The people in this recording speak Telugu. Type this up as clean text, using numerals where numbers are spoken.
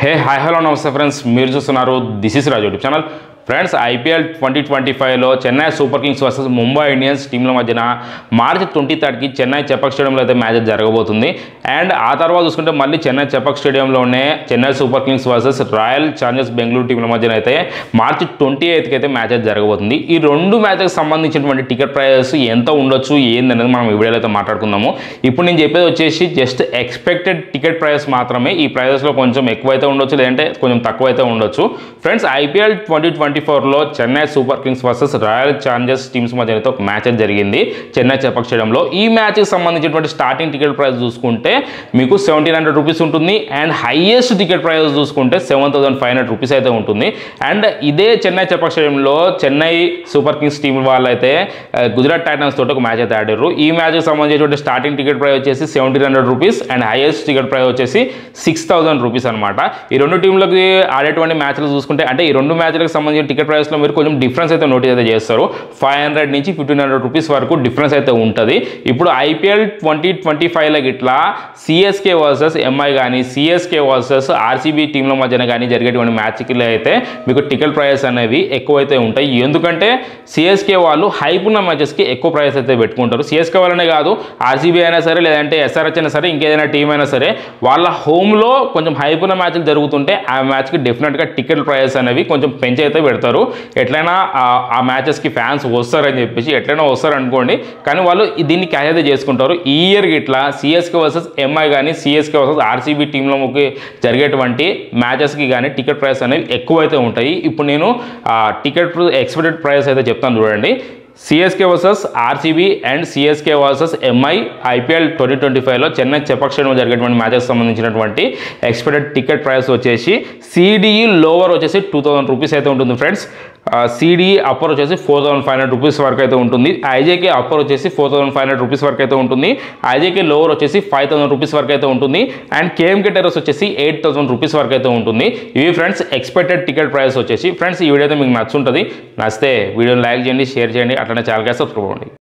హే హాయ్ హలో నమస్తే ఫ్రెండ్స్, మీరు చూస్తున్నారు this is Raju YouTube channel. Friends, IPL 2025లో Chennai super kings versus Mumbai Indians టీంల మధ్యన మార్చి 23కి చెన్నై చెపక్ స్టేడియంలో అయితే మ్యాచ్ జరగబోతుంది. అండ్ ఆ తర్వాత చూసుకుంటే మళ్ళీ చెన్నై చెపక్ స్టేడియంలోనే Chennai super kings versus royal challengers Bengaluru టీంల మధ్యన అయితే మార్చి 28కి అయితే మ్యాచ్ జరగబోతుంది. ఈ రెండు మ్యాచ్కి సంబంధించినటువంటి టికెట్ ప్రైజెస్ ఎంత ఉండొచ్చు ఏందనేది మనం ఈ వీడియోలో అయితే మాట్లాడుకుందాము. ఇప్పుడు నేను చెప్పేది వచ్చేసి జస్ట్ ఎక్స్పెక్టెడ్ టికెట్ ప్రైజెస్ మాత్రమే. ఈ ప్రైజెస్లో కొంచెం ఎక్కువైతే ఉండొచ్చు, లేదంటే కొంచెం తక్కువైతే ఉండొచ్చు. ఫ్రెండ్స్, ఐపీఎల్ 2024లో Chennai super kings versus royal challengers teams మధ్య అయితే ఒక మ్యాచ్ జరిగింది చెన్నై చెపక్ స్టేడియంలో. ఈ మ్యాచ్కి సంబంధించినటువంటి స్టార్టింగ్ టికెట్ ప్రైస్ చూసుకుంటే మీకు 1700 రూపీస్ ఉంటుంది. అండ్ హైయెస్ట్ టికెట్ ప్రైస్ చూసుకుంటే 7500 రూపీస్ అయితే ఉంటుంది. అండ్ ఇదే చెన్నై చెపక్ స్టేడియంలో చెన్నై సూపర్ కింగ్స్ టీం వాళ్ళు అయితే గుజరాత్ టైటన్స్ తోటి ఒక మ్యాచ్ అయితే ఆడారు. ఈ మ్యాచ్కి సంబంధించినటువంటి స్టార్టింగ్ టికెట్ ప్రైస్ వచ్చేసి 1700 rupees and highest ticket price వచ్చేసి 6000 రూపీస్ అనమాట. ఈ రెండు టీంలకి ఆడేటువంటి మ్యాచ్లు చూసుకుంటే, అంటే ఈ రెండు మ్యాచ్లకు సంబంధించిన టికెట్ ప్రైస్లో మీరు కొంచెం డిఫరెన్స్ అయితే నోటీస్ అయితే చేస్తారు. 500 నుంచి 1500 రూపీస్ వరకు డిఫరెన్స్ అయితే ఉంటుంది. ఇప్పుడు ఐపీఎల్ 2025 ఇట్లా సిఎస్కే వర్సెస్ ఎంఐ కానీ సిఎస్కే వర్సెస్ ఆర్సీబీ టీంల మధ్యన కానీ జరిగేటువంటి మ్యాచ్కి అయితే మీకు టికెట్ ప్రైస్ అనేవి ఎక్కువైతే ఉంటాయి. ఎందుకంటే సిఎస్కే వాళ్ళు హైప్ ఉన్న మ్యాచెస్కి ఎక్కువ ప్రైస్ అయితే పెట్టుకుంటారు. సిఎస్కే వాళ్ళనే కాదు, ఆర్సీబీ అయినా సరే, లేదంటే ఎస్ఆర్హెచ్ అయినా సరే, ఇంకేదైనా టీం అయినా సరే, వాళ్ళ హోమ్లో కొంచెం హైప్ ఉన్న మ్యాచ్లు జరుగుతుంటే ఆ మ్యాచ్కి డెఫినెట్గా టికెట్ ప్రైస్ అనేవి కొంచెం పెంచి అయితే పెడతారు. ఎట్లయినా ఆ మ్యాచెస్కి ఫ్యాన్స్ వస్తారని చెప్పేసి ఎట్లయినా వస్తారు అనుకోండి, కానీ వాళ్ళు దీన్ని క్యాచ్ అయితే చేసుకుంటారు. ఈ ఇయర్కి ఇట్లా సిఎస్కే వర్సెస్ ఎంఐ కానీ సిఎస్కే వర్సెస్ ఆర్సీబీ టీంలోకి జరిగేటువంటి మ్యాచెస్కి కానీ టికెట్ ప్రైస్ అనేవి ఎక్కువైతే ఉంటాయి. ఇప్పుడు నేను టికెట్ ఎక్స్పెక్టెడ్ ప్రైస్ అయితే చెప్తాను చూడండి. CSK versus RCB and CSK versus MI IPL 2025లో చెన్నై చెపక్ స్టేడియంలో జరిగేటువంటి మ్యాచెస్ సంబంధించినటువంటి ఎక్స్పెక్టెడ్ టికెట్ ప్రైస్ వచ్చేసి సిడిఈ లోవర్ వచ్చేసి 2000 రూపీస్ అయితే ఉంటుంది ఫ్రెండ్స్. సిడిఈ అప్పర్ వచ్చేసి 4500 రూపీస్ వరకు అయితే ఉంటుంది. ఐజేకే అప్పర్ వచ్చేసి 4500 రూపీస్ వరకు అయితే ఉంటుంది. ఐజేకే లోవర్ వచ్చేసి 5000 రూపీస్ వరకు అయితే ఉంటుంది. అండ్ కేఎంకే టెర్రస్ వచ్చేసి 8000 రూపీస్ వరకు అయితే ఉంటుంది. ఇవి ఫ్రెండ్స్ ఎక్స్పెక్టెడ్ టికెట్ ప్రైస్ వచ్చేసి. ఫ్రెండ్స్, ఈ వీడియో అయితే మీకు నచ్చుంటుంది. నచ్చితే వీడియోని లైక్ చేయండి, షేర్ చేయండి, అట్లనే ఛానల్కి సబ్స్క్రైబ్ అవ్వండి.